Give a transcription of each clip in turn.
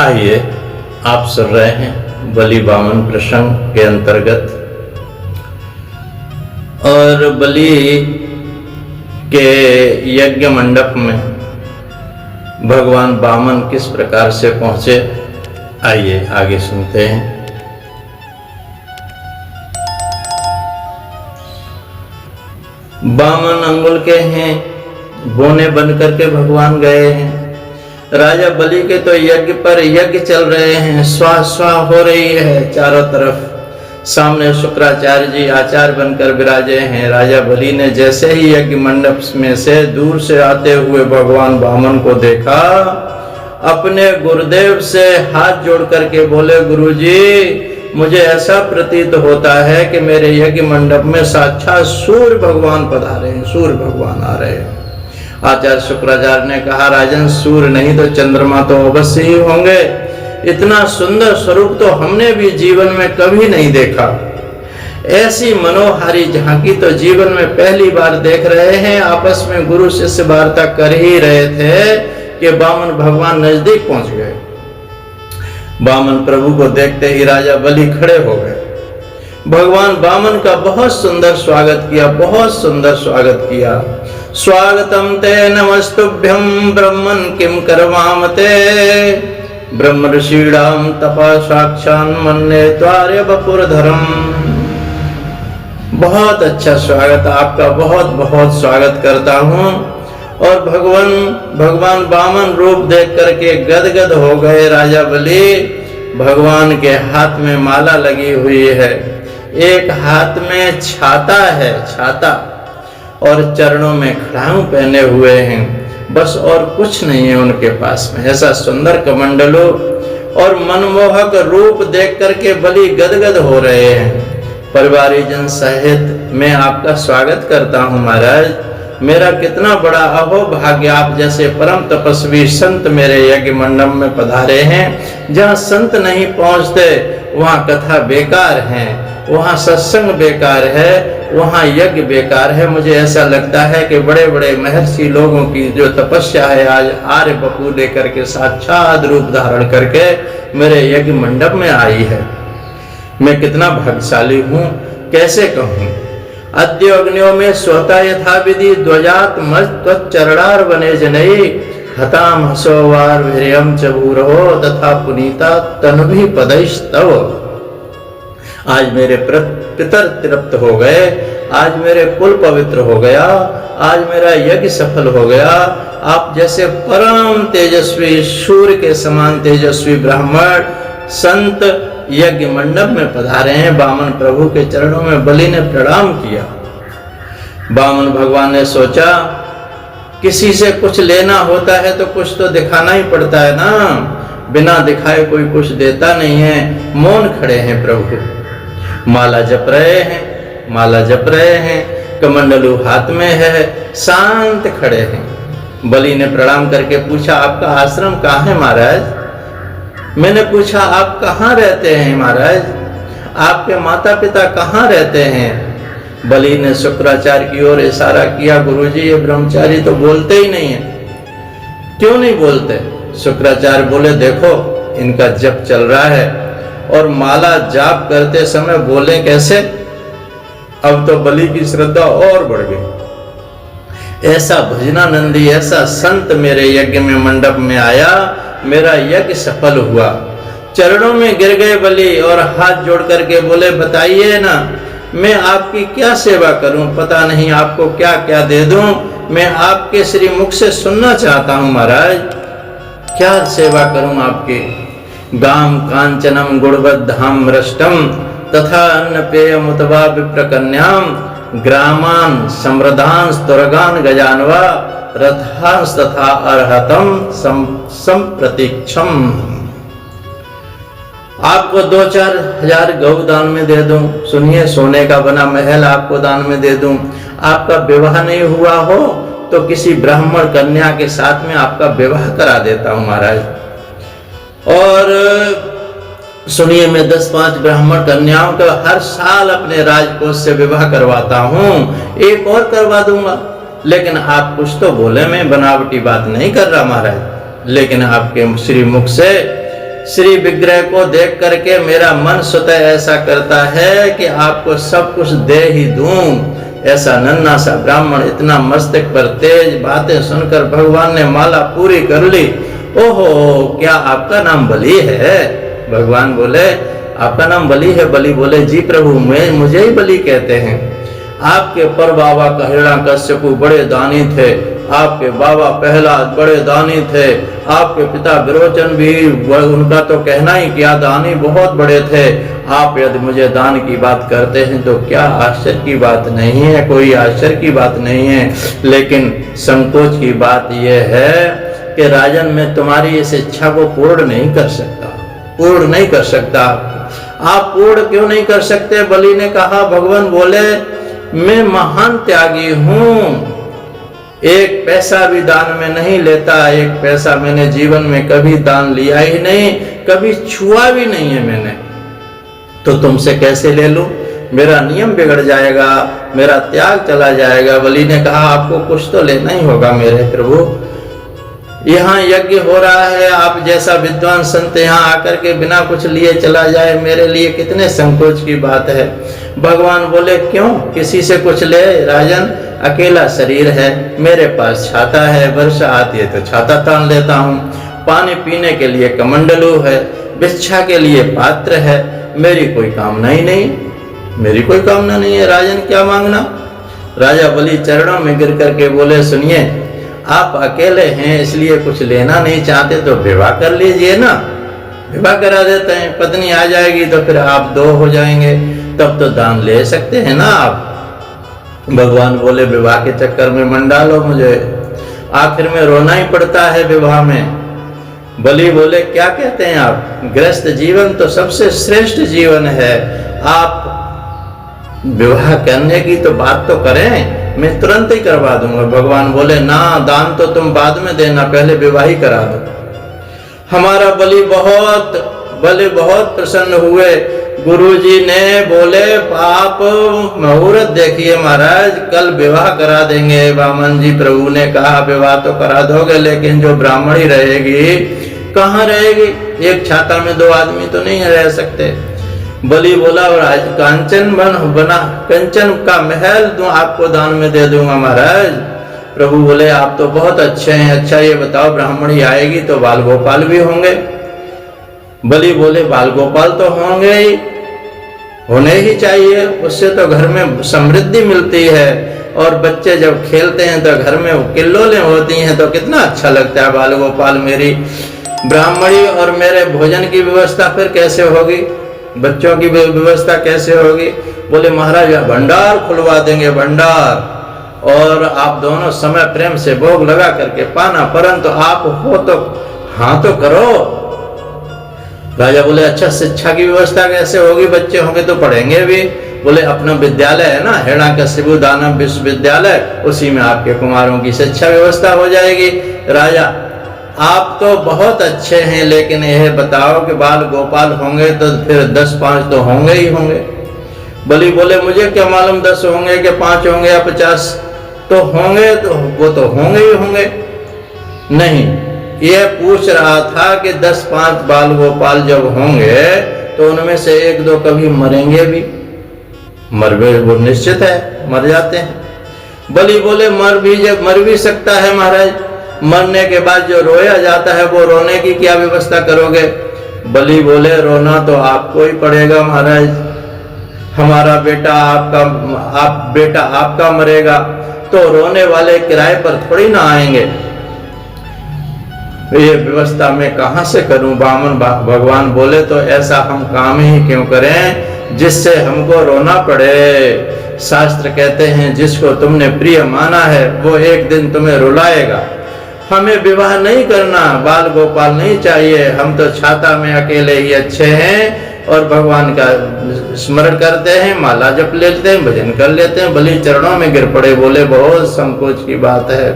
आइए, आप सुन रहे हैं बलि बामन प्रसंग के अंतर्गत। और बलि के यज्ञ मंडप में भगवान बामन किस प्रकार से पहुंचे, आइए आगे सुनते हैं। बामन अंगुल के हैं, बोने बन करके भगवान गए हैं। राजा बलि के तो यज्ञ पर यज्ञ चल रहे हैं, स्वाह स्वाह हो रही है चारों तरफ। सामने शुक्राचार्य जी आचार्य बनकर विराजे हैं। राजा बलि ने जैसे ही यज्ञ मंडप में से दूर से आते हुए भगवान बामन को देखा, अपने गुरुदेव से हाथ जोड़ करके बोले, गुरुजी, मुझे ऐसा प्रतीत होता है कि मेरे यज्ञ मंडप में साक्षात सूर्य भगवान पधारे हैं, सूर्य भगवान आ रहे हैं। आचार्य शुक्राचार्य ने कहा, राजन, सूर्य नहीं तो चंद्रमा तो अवश्य ही होंगे। इतना सुंदर स्वरूप तो हमने भी जीवन में कभी नहीं देखा। ऐसी मनोहारी झांकी तो जीवन में पहली बार देख रहे हैं। आपस में गुरु शिष्य वार्ता कर ही रहे थे कि बामन भगवान नजदीक पहुंच गए। बामन प्रभु को देखते ही राजा बलि खड़े हो गए। भगवान बामन का बहुत सुंदर स्वागत किया, बहुत सुंदर स्वागत किया। स्वागतम ते नमस्तुभ्यं ब्रह्मन् किं करवाम ते, ब्रह्म ऋषीणां तपा साक्षान् मन्ये त्वार्य वपुरधरम्। बहुत अच्छा स्वागत, आपका बहुत बहुत स्वागत करता हूँ। और भगवान बामन रूप देख करके गदगद हो गए राजा बलि। भगवान के हाथ में माला लगी हुई है, एक हाथ में छाता है, छाता, और चरणों में खड़ाऊ पहने हुए हैं। बस और कुछ नहीं है उनके पास में। ऐसा सुंदर कमंडलो और मनमोहक रूप देख करके बलि गदगद हो रहे हैं। परिवारीजन सहित मैं आपका स्वागत करता हूँ महाराज। मेरा कितना बड़ा अहोभाग्य, आप जैसे परम तपस्वी संत मेरे यज्ञ मंडप में पधारे हैं। जहाँ संत नहीं पहुँचते वहाँ कथा बेकार है, वहाँ सत्संग बेकार है, वहाँ यज्ञ बेकार है। मुझे ऐसा लगता है कि बड़े बड़े महर्षि लोगों की जो तपस्या है आज आर्य बपू लेकर के साक्षात रूप धारण करके मेरे यज्ञ मंडप में आई है। मैं कितना भाग्यशाली हूँ, कैसे कहूँ। अद्य अग्नियों में स्वतः यथा विधि ध्वजात मच्चरणार बने जनई, हताम हसोवार वीर्यम चबूरो तथा पुनीता तन्भी पदैस्तव। आज मेरे पितर तृप्त हो गए, आज मेरे कुल पवित्र हो गया, आज मेरा यज्ञ सफल हो गया। आप जैसे परम तेजस्वी सूर्य के समान तेजस्वी ब्राह्मण संत यज्ञ मंडप में पधारे हैं। बामन प्रभु के चरणों में बलि ने प्रणाम किया। बामन भगवान ने सोचा, किसी से कुछ लेना होता है तो कुछ तो दिखाना ही पड़ता है ना, बिना दिखाए कोई कुछ देता नहीं है। मौन खड़े हैं प्रभु, माला जप रहे हैं, माला जप रहे हैं, कमंडलू हाथ में है, शांत खड़े हैं। बलि ने प्रणाम करके पूछा, आपका आश्रम कहाँ है महाराज? मैंने पूछा, आप कहाँ रहते हैं महाराज? आपके माता पिता कहाँ रहते हैं? बलि ने शुक्राचार्य की ओर इशारा किया, गुरुजी, ये ब्रह्मचारी तो बोलते ही नहीं है। क्यों नहीं बोलते? शुक्राचार्य बोले, देखो इनका जप चल रहा है और माला जाप करते समय बोले कैसे? अब तो बलि की श्रद्धा और बढ़ गई। ऐसा भजनानंदी, ऐसा संत मेरे यज्ञ में मंडप में आया, मेरा यज्ञ सफल हुआ। चरणों में गिर गए बलि और हाथ जोड़ करके बोले, बताइए ना, मैं आपकी क्या सेवा करूं? पता नहीं आपको क्या क्या दे दूं। मैं आपके श्री मुख से सुनना चाहता हूं महाराज, क्या सेवा करूं आपकी? गाम कांचनम गुणवद्धाम रष्टम तथा अन्न पेयम उतवा विप्रकन्याम, ग्रामान समृद्धान स्तुरगान गजानवा, रथांस तथा अर्हतम संप्रतीक्षम। आपको 2-4 हजार गौ दान में दे दूं। सुनिए, सोने का बना महल आपको दान में दे दूं। आपका विवाह नहीं हुआ हो तो किसी ब्राह्मण कन्या के साथ में आपका विवाह करा देता हूं महाराज। और सुनिए, मैं 10-5 ब्राह्मण कन्याओं का हर साल अपने राजकोष से विवाह करवाता हूं, एक और करवा दूंगा। लेकिन आप कुछ तो बोले, मैं बनावटी बात नहीं कर रहा महाराज। लेकिन आपके श्री मुख से श्री विग्रह को देख करके मेरा मन स्वतः ऐसा करता है कि आपको सब कुछ दे ही दूं। ऐसा नन्हा सा ब्राह्मण इतना मस्तक पर तेज बातें सुनकर भगवान ने माला पूरी कर ली। ओहो, क्या आपका नाम बलि है? भगवान बोले, आपका नाम बलि है? बलि बोले, जी प्रभु, मुझे ही बलि कहते हैं। आपके पर बाबा का हिरण्यकश्यप बड़े दानी थे, आपके बाबा प्रहलाद बड़े दानी थे, आपके पिता विरोचन भी, उनका तो कहना ही क्या, दानी बहुत बड़े थे। आप यदि मुझे दान की बात करते हैं तो क्या आश्चर्य की बात नहीं है, कोई आश्चर्य की बात नहीं है। लेकिन संकोच की बात यह है कि राजन, मैं तुम्हारी इस इच्छा को पूर्ण नहीं कर सकता, पूर्ण नहीं कर सकता। आप पूर्ण क्यों नहीं कर सकते? बलि ने कहा। भगवान बोले, मैं महान त्यागी हूं, एक पैसा भी दान में नहीं लेता, एक पैसा मैंने जीवन में कभी दान लिया ही नहीं, कभी छुआ भी नहीं है मैंने, तो तुमसे कैसे ले लूं? मेरा नियम बिगड़ जाएगा, मेरा त्याग चला जाएगा। बलि ने कहा, आपको कुछ तो लेना ही होगा मेरे प्रभु, यहाँ यज्ञ हो रहा है, आप जैसा विद्वान संत यहाँ आकर के बिना कुछ लिए चला जाए, मेरे लिए कितने संकोच की बात है। भगवान बोले, क्यों, किसी से कुछ ले राजन, अकेला शरीर है, मेरे पास छाता है, वर्षा आती है तो छाता तान लेता हूँ, पानी पीने के लिए कमंडलू है, भिक्षा के लिए पात्र है, मेरी कोई कामना ही नहीं, मेरी कोई कामना नहीं है। राजन क्या मांगना? राजा बलि चरणों में गिर करके बोले, सुनिए, आप अकेले हैं इसलिए कुछ लेना नहीं चाहते तो विवाह कर लीजिए ना, विवाह करा देते हैं, पत्नी आ जाएगी तो फिर आप दो हो जाएंगे, तब तो दान ले सकते हैं ना आप। भगवान बोले, विवाह के चक्कर में मन डालो मुझे, आखिर में रोना ही पड़ता है विवाह में। बलि बोले, क्या कहते हैं आप? गृहस्थ जीवन तो सबसे श्रेष्ठ जीवन है, आप विवाह करने की तो बात तो करें, मैं तुरंत ही करवा दूंगा। भगवान बोले, ना, दान तो तुम बाद में देना, पहले विवाह ही करा दो। हमारा बलि बहुत प्रसन्न हुए। गुरुजी ने बोले, आप मुहूर्त देखिए महाराज, कल विवाह करा देंगे। वामन जी प्रभु ने कहा, विवाह तो करा दोगे, लेकिन जो ब्राह्मणी रहेगी कहाँ रहेगी? एक छाता में दो आदमी तो नहीं रह सकते। बलि बोला, कंचन का महल दूं, आपको दान में दे दूंगा महाराज। प्रभु बोले, आप तो बहुत अच्छे हैं, अच्छा ये बताओ, ब्राह्मणी आएगी तो बाल गोपाल भी होंगे? बलि बोले, बाल गोपाल तो होंगे ही, होने ही चाहिए, उससे तो घर में समृद्धि मिलती है, और बच्चे जब खेलते हैं तो घर में किल्लोलें होती हैं, तो कितना अच्छा लगता है बाल गोपाल। मेरी ब्राह्मणी और मेरे भोजन की व्यवस्था फिर कैसे होगी, बच्चों की व्यवस्था कैसे होगी? बोले, महाराज भंडार खुलवा देंगे, भंडार, और आप दोनों समय प्रेम से भोग लगा करके पाना, परंतु आप हो तो हाँ तो करो। राजा बोले, अच्छा शिक्षा की व्यवस्था कैसे होगी? बच्चे होंगे तो पढ़ेंगे भी। बोले, अपना विद्यालय है ना, हिरण्यकशिपु दानव विश्वविद्यालय, उसी में आपके कुमारों की शिक्षा व्यवस्था हो जाएगी। राजा, आप तो बहुत अच्छे हैं, लेकिन यह बताओ कि बाल गोपाल होंगे तो फिर 10-5 तो होंगे ही होंगे। बलि बोले, मुझे क्या मालूम 10 होंगे कि 5 होंगे या 50, तो होंगे तो वो तो होंगे ही होंगे। नहीं, ये पूछ रहा था कि 10-5 बाल गोपाल जब होंगे तो उनमें से 1-2 कभी मरेंगे भी? वो निश्चित है, मर जाते हैं। बलि बोले, मर भी सकता है महाराज, मरने के बाद जो रोया जाता है वो रोने की क्या व्यवस्था करोगे? बलि बोले, रोना तो आपको ही पड़ेगा महाराज, हमारा बेटा आपका मरेगा तो रोने वाले किराए पर थोड़ी ना आएंगे, ये व्यवस्था मैं कहां से करूं? भगवान बोले, तो ऐसा हम काम ही क्यों करें जिससे हमको रोना पड़े? शास्त्र कहते हैं, जिसको तुमने प्रिय माना है वो एक दिन तुम्हें रुलाएगा। हमें विवाह नहीं करना, बाल गोपाल नहीं चाहिए, हम तो छाता में अकेले ही अच्छे हैं और भगवान का स्मरण करते हैं, माला जप लेते हैं, भजन कर लेते हैं। बलि चरणों में गिर पड़े, बोले, बहुत संकोच की बात है,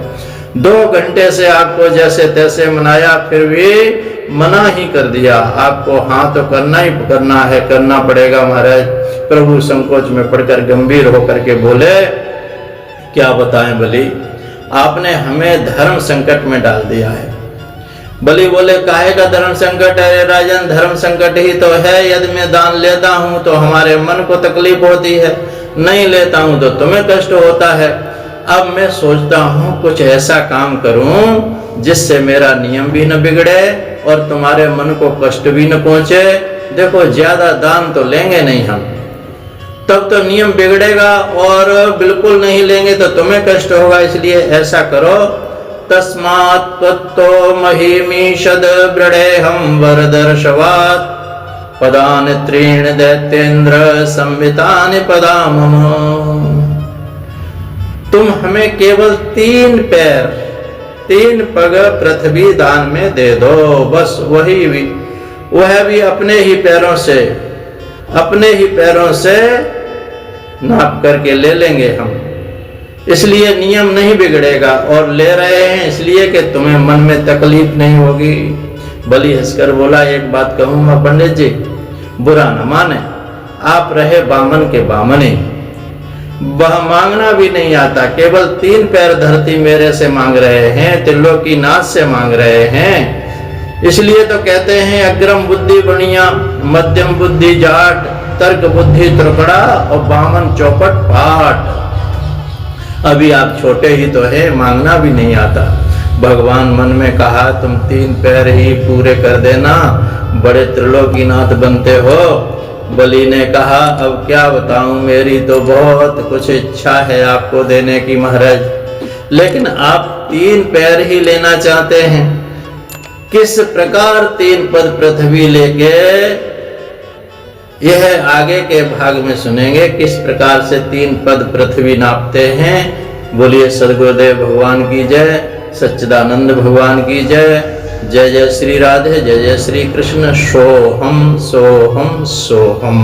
2 घंटे से आपको जैसे तैसे मनाया, फिर भी मना ही कर दिया, आपको हाँ तो करना ही करना है, करना पड़ेगा महाराज। प्रभु संकोच में पड़कर गंभीर होकर के बोले, क्या बताएं बलि, आपने हमें धर्म संकट में डाल दिया है, बलि बोले काहे का धर्म संकट है राजन, धर्म संकट ही तो है। यदि मैं दान लेता हूँ तो हमारे मन को तकलीफ होती है, नहीं लेता हूँ तो तुम्हें कष्ट होता है। अब मैं सोचता हूँ कुछ ऐसा काम करूँ जिससे मेरा नियम भी न बिगड़े और तुम्हारे मन को कष्ट भी न पहुँचे। देखो ज्यादा दान तो लेंगे नहीं हम, तब तो नियम बिगड़ेगा, और बिल्कुल नहीं लेंगे तो तुम्हें कष्ट होगा। इसलिए ऐसा करो, तस्मात् त्वत्तो महीमीषद वृणेहं वरदर्शवात् पदानि त्रीणि दैत्येन्द्र संवितानि पदा मम। तुम हमें केवल 3 पैर 3 पग पृथ्वी दान में दे दो, बस वह भी अपने ही पैरों से नाप करके ले लेंगे हम। इसलिए नियम नहीं बिगड़ेगा, और ले रहे हैं इसलिए कि तुम्हें मन में तकलीफ नहीं होगी। बलि हंसकर बोला, एक बात कहूंगा पंडित जी, बुरा न माने, आप रहे बामन के बामने, वह मांगना भी नहीं आता, केवल 3 पैर धरती मेरे से मांग रहे हैं, त्रिलोकीनाथ से मांग रहे हैं। इसलिए तो कहते हैं अग्रम बुद्धि बनिया, मध्यम बुद्धि जाट, तर्क बुद्धि त्रिकड़ा और बामन चौपट पाट। अभी आप छोटे ही तो हैं, मांगना भी नहीं आता। भगवान मन में कहा तुम 3 पैर ही पूरे कर देना, बड़े त्रिलोकीनाथ बनते हो। बलि ने कहा अब क्या बताऊं, मेरी तो बहुत कुछ इच्छा है आपको देने की महाराज, लेकिन आप 3 पैर ही लेना चाहते हैं। किस प्रकार 3 पद पृथ्वी लेके, यह आगे के भाग में सुनेंगे किस प्रकार से 3 पद पृथ्वी नापते हैं। बोलिए सद्गुरुदेव भगवान की जय, सच्चिदानंद भगवान की जय। जय जय श्री राधे, जय जय श्री कृष्ण। सोहम सोहम सोहम।